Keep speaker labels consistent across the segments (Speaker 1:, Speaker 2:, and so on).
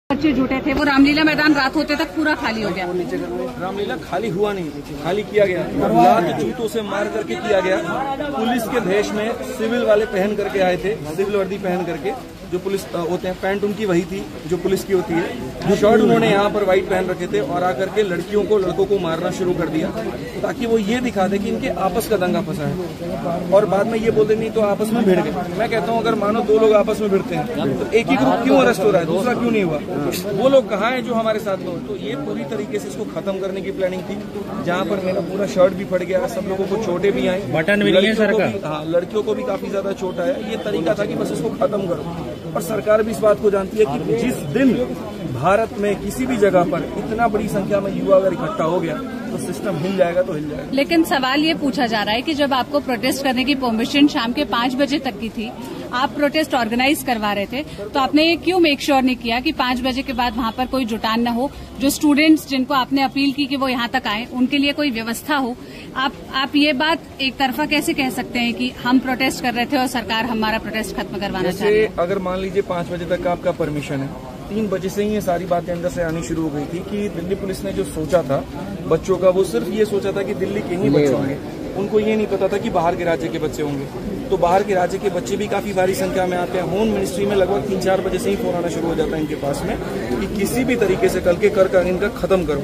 Speaker 1: बच्चे जुटे थे, वो रामलीला मैदान रात होते तक पूरा खाली हो गया।
Speaker 2: रामलीला खाली हुआ नहीं, खाली किया गया, लात जूतों से मार करके किया गया। पुलिस के भेष में सिविल वाले पहन करके आए थे, सिविल वर्दी पहन करके, जो पुलिस होते हैं, पैंट उनकी वही थी जो पुलिस की होती है। शर्ट उन्होंने यहाँ पर व्हाइट पहन रखे थे और आकर के लड़कियों को लड़कों को मारना शुरू कर दिया, ताकि वो ये दिखा दे कि इनके आपस का दंगा फंसा है। और बाद में ये बोलते नहीं तो आपस में भिड़ गए। मैं कहता हूँ अगर मानो दो लोग आपस में भिड़ते हैं तो एक ही ग्रुप क्यों अरेस्ट हो रहा है, दूसरा क्यों नहीं हुआ? वो लोग कहाँ हैं जो हमारे साथ लोग? तो ये पूरी तरीके से इसको खत्म करने की प्लानिंग थी, जहाँ पर मेरा पूरा शर्ट भी फट गया, सब लोगों को चोटें भी आई,
Speaker 3: बटन भी नहीं है सर का।
Speaker 2: हाँ, लड़कियों को भी काफी ज्यादा चोट आया। ये तरीका था कि बस इसको खत्म करो। और सरकार भी इस बात को जानती है कि जिस दिन भारत में किसी भी जगह पर इतना बड़ी संख्या में युवा अगर इकट्ठा हो गया तो सिस्टम हिल जाएगा तो हिल जाएगा।
Speaker 1: लेकिन सवाल ये पूछा जा रहा है कि जब आपको प्रोटेस्ट करने की परमिशन शाम के 5 बजे तक की थी, आप प्रोटेस्ट ऑर्गेनाइज करवा रहे थे, तो आपने ये क्यों मेक श्योर नहीं किया कि 5 बजे के बाद वहाँ पर कोई जुटान न हो? जो स्टूडेंट्स जिनको आपने अपील की कि वो यहाँ तक आए, उनके लिए कोई व्यवस्था हो। आप ये बात एक तरफा कैसे कह सकते हैं कि हम प्रोटेस्ट कर रहे थे और सरकार हमारा प्रोटेस्ट खत्म करवाना चाह रही है?
Speaker 2: अगर मान लीजिए 5 बजे तक आपका परमिशन है, 3 बजे से ही ये सारी बातें अंदर से आनी शुरू हो गई थी कि दिल्ली पुलिस ने जो सोचा था बच्चों का, वो सिर्फ ये सोचा था कि दिल्ली के ही बच्चे होंगे। उनको ये नहीं पता था कि बाहर के राज्य के बच्चे होंगे। तो बाहर के राज्य के बच्चे भी काफी भारी संख्या में आते हैं। होम मिनिस्ट्री में लगभग 3-4 बजे से ही फोन आना शुरू हो जाता है इनके पास में कि किसी भी तरीके से कल के कर इनका खत्म करो।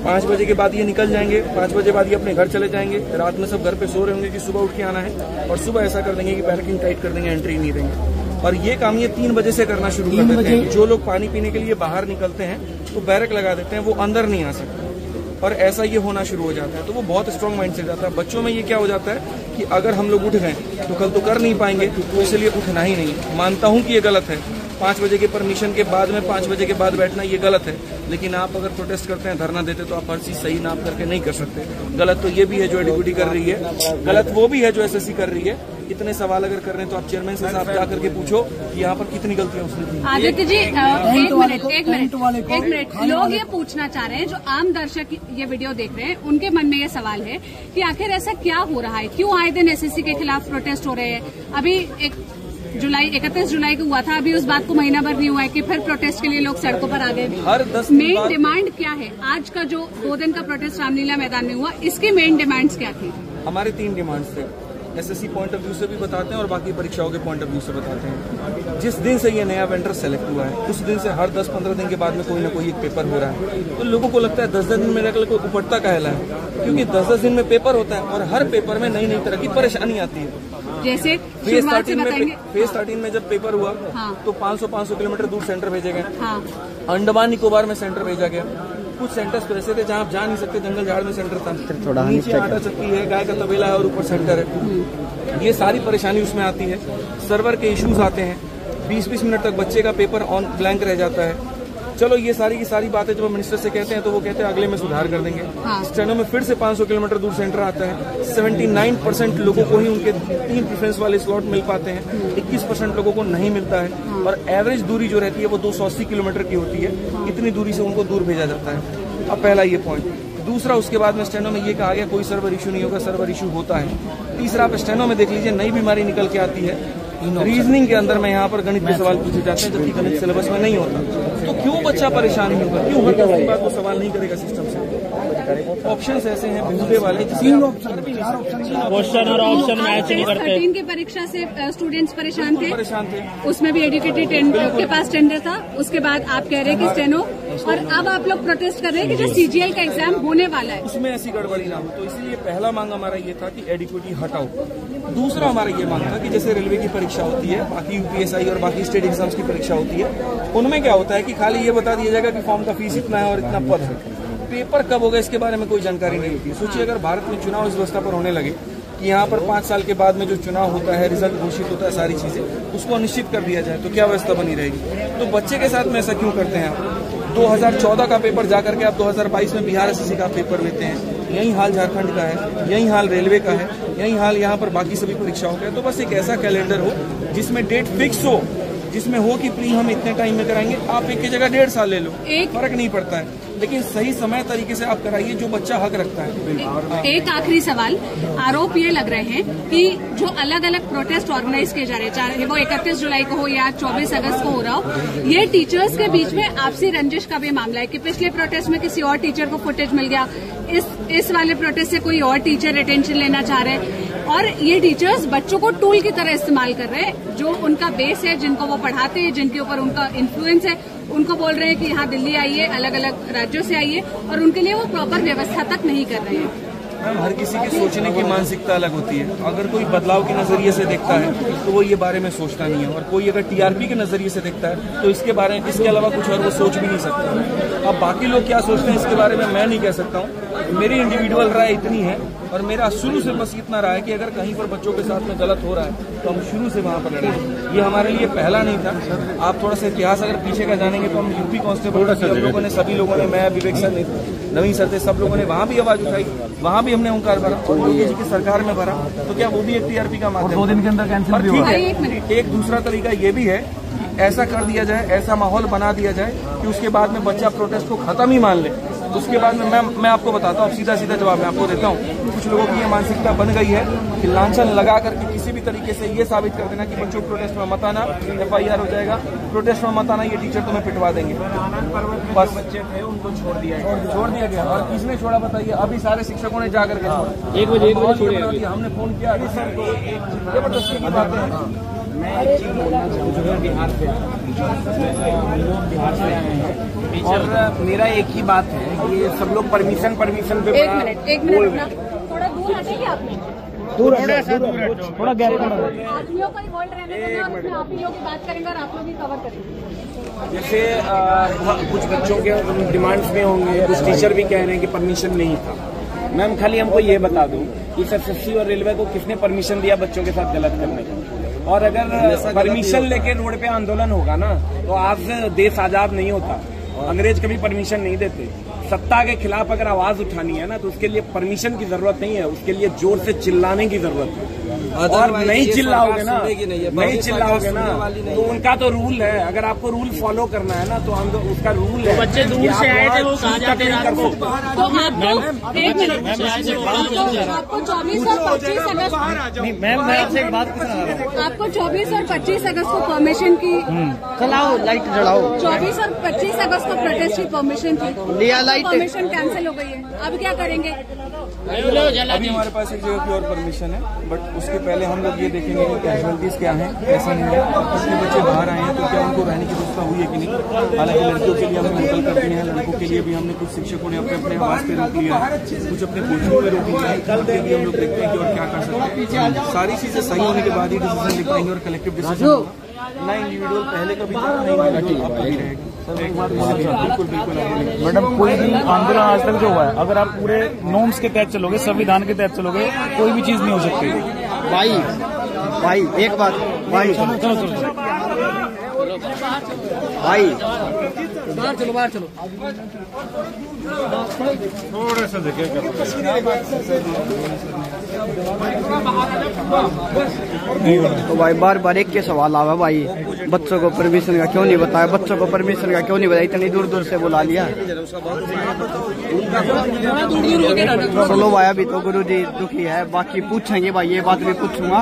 Speaker 2: 5 बजे के बाद ये निकल जाएंगे, 5 बजे बाद ये अपने घर चले जाएंगे। रात में सब घर पे सो रहे होंगे कि सुबह उठ के आना है, और सुबह ऐसा कर देंगे कि बैरिकेड टाइट कर देंगे, एंट्री नहीं देंगे। और ये काम ये 3 बजे से करना शुरू कर देते हैं। जो लोग पानी पीने के लिए बाहर निकलते हैं तो बैरक लगा देते हैं, वो अंदर नहीं आ सकते, और ऐसा ये होना शुरू हो जाता है। तो वो बहुत स्ट्रांग माइंड से जाता है। बच्चों में ये क्या हो जाता है कि अगर हम लोग उठ गए तो कल तो कर नहीं पाएंगे, तो इसलिए उठना ही नहीं। मानता हूँ कि ये गलत है, 5 बजे के परमिशन के बाद में 5 बजे के बाद बैठना ये गलत है, लेकिन आप अगर प्रोटेस्ट करते हैं, धरना देते, तो आप हर चीज सही नाप करके नहीं कर सकते। गलत तो ये भी है जो एडीक्यूटी कर रही है, गलत वो भी है जो एसएससी कर रही है। इतने सवाल अगर कर रहे हैं तो आप चेयरमैन से साहब जा करके पूछो कि यहाँ पर कितनी गलतियां उसने की।
Speaker 1: आदित्य जी, एक मिनट, लोग ये पूछना चाह रहे हैं, जो आम दर्शक ये वीडियो देख रहे हैं, उनके मन में ये सवाल है कि आखिर ऐसा क्या हो रहा है, क्यों आए दिन एसएससी के खिलाफ प्रोटेस्ट हो रहे हैं? अभी 31 जुलाई को हुआ था, अभी उस बात को महीना भर नहीं हुआ है कि फिर प्रोटेस्ट के लिए लोग सड़कों पर आ गए।
Speaker 2: हर 10
Speaker 1: मेन डिमांड क्या है? आज का जो 2 दिन का प्रोटेस्ट रामलीला मैदान में हुआ, इसकी मेन डिमांड्स क्या थी?
Speaker 2: हमारे 3 डिमांड्स थे। एसएससी पॉइंट ऑफ व्यू से भी बताते हैं और बाकी परीक्षाओं के पॉइंट ऑफ व्यू से बताते हैं। जिस दिन से ये नया वेंडर सेलेक्ट हुआ है, उस दिन से हर 10-15 दिन के बाद में कोई ना कोई एक पेपर हो रहा है। तो लोगों को लगता है 10-10 दिन में रख को उपटता कहला है, क्योंकि 10-10 दिन में पेपर होता है और हर पेपर में नई नई तरह की परेशानी आती है।
Speaker 1: जैसे
Speaker 2: फेज 13 में जब पेपर हुआ, हाँ, तो 500 किलोमीटर दूर सेंटर भेजे गए। हाँ। अंडमान निकोबार में सेंटर भेजा गया। कुछ सेंटर्स तो ऐसे थे जहाँ आप जा नहीं सकते, जंगल झाड़ में सेंटर था, नीचे आटा चक्की है, गाय का तबेला है और ऊपर सेंटर है। ये सारी परेशानी उसमें आती है। सर्वर के इश्यूज आते हैं, 20-20 मिनट तक बच्चे का पेपर ऑन ब्लैंक रह जाता है। चलो ये सारी की सारी बातें जब मिनिस्टर से कहते हैं तो वो कहते हैं अगले में सुधार कर देंगे। हाँ। स्टेनो में फिर से 500 किलोमीटर दूर सेंटर आता है। 79% लोगों को ही उनके 3 प्रेफरेंस वाले स्लॉट मिल पाते हैं, 21% लोगों को नहीं मिलता है। हाँ। और एवरेज दूरी जो रहती है वो 280 किलोमीटर की होती है। हाँ। इतनी दूरी से उनको दूर भेजा जाता है। अब पहला ये पॉइंट। दूसरा, उसके बाद में स्टेनो में ये कहा गया कोई सर्वर इशू नहीं होगा, सर्वर इशू होता है। तीसरा, आप स्टेनो में देख लीजिए, नई बीमारी निकल के आती है। रीजनिंग के अंदर में यहाँ पर गणित के सवाल पूछे जाते हैं, जबकि गणित सिलेबस में नहीं होता। तो क्यों बच्चा परेशान होगा? क्यों हर 10 दिन बाद वो सवाल नहीं करेगा सिस्टम से? ऑप्शंस ऐसे हैं बिंदुए वाले,
Speaker 3: क्वेश्चन और ऑप्शन मैच नहीं करते।
Speaker 1: 13 की परीक्षा से स्टूडेंट्स परेशान थे। उसमें भी एडुकेटेड के पास टेंडर था। उसके बाद आप कह रहे हैं कि स्टेनो, और अब आप लोग प्रोटेस्ट कर रहे हैं कि जो सीजीएल का एग्जाम होने वाला है
Speaker 2: उसमें ऐसी गड़बड़ी ना हो। तो इसीलिए पहला मांग हमारा ये था कि एडिक्यूटी हटाओ। दूसरा हमारा ये मांग था कि जैसे रेलवे की परीक्षा होती है, बाकी यूपीएसआई और बाकी स्टेट एग्जाम्स की परीक्षा होती है, उनमें क्या होता है कि खाली ये बता दिया जाएगा कि फॉर्म का फीस इतना है और इतना पद है, पेपर कब होगा इसके बारे में कोई जानकारी नहीं होती। सोचिए अगर भारत में चुनाव इस व्यवस्था पर होने लगे कि यहाँ पर 5 साल के बाद में जो चुनाव होता है, रिजल्ट घोषित होता है, सारी चीजें उसको अनिश्चित कर दिया जाए, तो क्या व्यवस्था बनी रहेगी? तो बच्चे के साथ में ऐसा क्यों करते हैं आप? 2014 का पेपर जाकर के आप 2022 में बिहार एसएससी का पेपर लेते हैं। यही हाल झारखंड का है, यही हाल रेलवे का है, यही हाल यहाँ पर बाकी सभी परीक्षाओं का है। तो बस एक ऐसा कैलेंडर हो जिसमें डेट फिक्स हो, जिसमें हो कि प्री हम इतने टाइम में कराएंगे। आप एक की जगह 1.5 साल ले लो, फर्क नहीं पड़ता है। लेकिन सही समय तरीके से आप कराइए, जो बच्चा हक रखता है।
Speaker 1: एक आखिरी सवाल, आरोप ये लग रहे हैं कि जो अलग अलग प्रोटेस्ट ऑर्गेनाइज किए जा रहे हैं, चाहे वो 31 जुलाई को हो या 24 अगस्त को हो रहा हो, ये टीचर्स के बीच में आपसी रंजिश का भी मामला है कि पिछले प्रोटेस्ट में किसी और टीचर को फुटेज मिल गया, इस वाले प्रोटेस्ट से कोई और टीचर अटेंशन लेना चाह रहे हैं, और ये टीचर्स बच्चों को टूल की तरह इस्तेमाल कर रहे हैं। जो उनका बेस है, जिनको वो पढ़ाते हैं, जिनके ऊपर उनका इन्फ्लुएंस है, उनको बोल रहे हैं कि यहाँ दिल्ली आइए, अलग अलग राज्यों से आइए, और उनके लिए वो प्रॉपर व्यवस्था तक नहीं कर रहे हैं।
Speaker 2: मैम, हर किसी की सोचने की मानसिकता अलग होती है। अगर कोई बदलाव के नजरिए से देखता है तो वो ये बारे में सोचता नहीं है, और कोई अगर टीआरपी के नजरिए से देखता है तो इसके बारे में, इसके अलावा कुछ और वो सोच भी नहीं सकता। अब बाकी लोग क्या सोचते हैं इसके बारे में मैं नहीं कह सकता हूँ। मेरी इंडिविजुअल राय इतनी है, और मेरा शुरू से बस इतना रहा है कि अगर कहीं पर बच्चों के साथ में गलत हो रहा है तो हम शुरू से वहाँ पर लड़ेंगे। ये हमारे लिए पहला नहीं था। आप थोड़ा सा इतिहास अगर पीछे का जानेंगे तो हम यूपी कांस्टेबल हम लोगों ने, सभी लोगों ने, मैं, विवेक सर, नवीन सर थे, सब लोगों ने वहाँ भी आवाज उठाई, वहाँ भी हमने ओंकार भरा, योगी जी की सरकार में भरा। तो क्या वो भी एक टीआरपी का माध्यम?
Speaker 4: 2 दिन के अंदर कैंसिल भी
Speaker 2: हुआ। एक दूसरा तरीका ये भी है कि ऐसा कर दिया जाए, ऐसा माहौल बना दिया जाए कि उसके बाद में बच्चा प्रोटेस्ट को खत्म ही मान ले। उसके बाद में मैं आपको बताता हूँ, सीधा सीधा जवाब मैं आपको देता हूँ। कुछ लोगों की ये मानसिकता बन गई है कि लांछन लगा करके किसी भी तरीके से ये साबित कर देना कि बच्चों प्रोटेस्ट में मत आना, FIR हो जाएगा, प्रोटेस्ट में मत आना, ये टीचर तुम्हें पिटवा देंगे। बस बच्चे थे उनको छोड़ दिया गया। और किसने छोड़ा बताइए? अभी सारे शिक्षकों ने जाकर के छोड़ा।
Speaker 4: 1 बजे छोड़े।
Speaker 2: हमने फोन किया अभी सर को, जबरदस्ती की बातें हैं।
Speaker 4: मैं एक चीज बोलना चाहूँगा, बिहार से हम लोग बिहार से आए हैं, और मेरा एक ही बात है कि ये सब लोग परमिशन पे
Speaker 1: एक मिनट थोड़ा दूर हटेंगे आपने,
Speaker 4: थोड़ा गैप
Speaker 1: आदमियों को ही होल्ड रहने देंगे, और उसमें आप ही लोग बात करेंगे और आप लोग ही कवर करेंगे।
Speaker 4: जैसे कुछ बच्चों के डिमांड्स में होंगे, कुछ टीचर भी कह रहे हैं कि परमिशन नहीं था। मैम, खाली हमको ये बता दूं कि SSC और रेलवे को किसने परमिशन दिया बच्चों के साथ गलत करने का? और अगर परमिशन लेके रोड पे आंदोलन होगा ना, तो आज देश आजाद नहीं होता। अंग्रेज कभी परमिशन नहीं देते। सत्ता के खिलाफ अगर आवाज उठानी है ना, तो उसके लिए परमिशन की जरूरत नहीं है, उसके लिए जोर से चिल्लाने की जरूरत है। और नहीं चिल्लाओगे ना, तो उनका तो रूल है। अगर आपको रूल फॉलो करना है ना, तो उसका रूल है।
Speaker 3: बच्चे दूर से आए थे, वो कहाँ जाते हैं?
Speaker 1: तो आपको 1 मिनट, आपको 24 और 25 अगस्त,
Speaker 4: मैम मैं आपसे एक बात पूछना रहा हूँ।
Speaker 1: आपको 24 और 25 अगस्त को परमिशन की,
Speaker 4: चलाओ लाइट जलाओ।
Speaker 1: 24 और 25 अगस्त को प्रोटेस्ट की परमिशन थी,
Speaker 4: लिया लाइट,
Speaker 1: परमिशन कैंसिल हो गई है। अब क्या करेंगे?
Speaker 2: अभी हमारे पास एक जगह की और परमिशन है, बट उसके पहले हम लोग ये देखेंगे कि कैजुअलिटीज क्या हैं, कैसा नहीं है, कितने बच्चे बाहर आए हैं, तो क्या उनको रहने की व्यवस्था हुई है कि नहीं। हालांकि लड़कियों के लिए हम होटल करते हैं, लड़कों के लिए भी हमने कुछ शिक्षकों ने अपने आवाज पे रोक लिया है, कुछ अपने कोचिंग में रोक लिया है। कल के लिए हम लोग देखते हैं कि और क्या कर सकते हैं। सारी चीजें सही होने के बाद ही डिसीजन लिख पाएंगे, और कलेक्टिव डिसीजन होगा, ना इंडिविजुअल पहले कभी रहेगा। बिल्कुल।
Speaker 5: मैडम, कोई भी आंदोलन आज तक जो हुआ है, अगर आप पूरे नॉर्म्स के तहत चलोगे, संविधान के तहत चलोगे, कोई भी चीज नहीं हो सकती।
Speaker 4: भाई एक बात, भाई चलो भाई बाहर चलो।
Speaker 5: थोड़ा सा देखिएगा।
Speaker 6: तो भाई बार एक के सवाल आवा भाई, बच्चों को परमिशन का क्यों नहीं बताया, बच्चों को परमिशन का क्यों नहीं बताया, इतनी दूर दूर से बुला लिया। चलो भाई, अभी तो गुरु जी दुखी है, बाकी पूछेंगे भाई, ये बात भी पूछूंगा,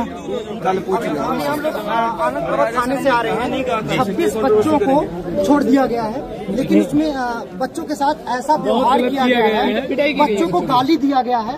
Speaker 6: कल पूछूंगा।
Speaker 7: हम लोग आनंद थाने से आ रहे हैं, 26 बच्चों को छोड़ दिया गया है, लेकिन उसमें बच्चों के साथ ऐसा व्यवहार किया गया है, बच्चों को गाली दिया गया है।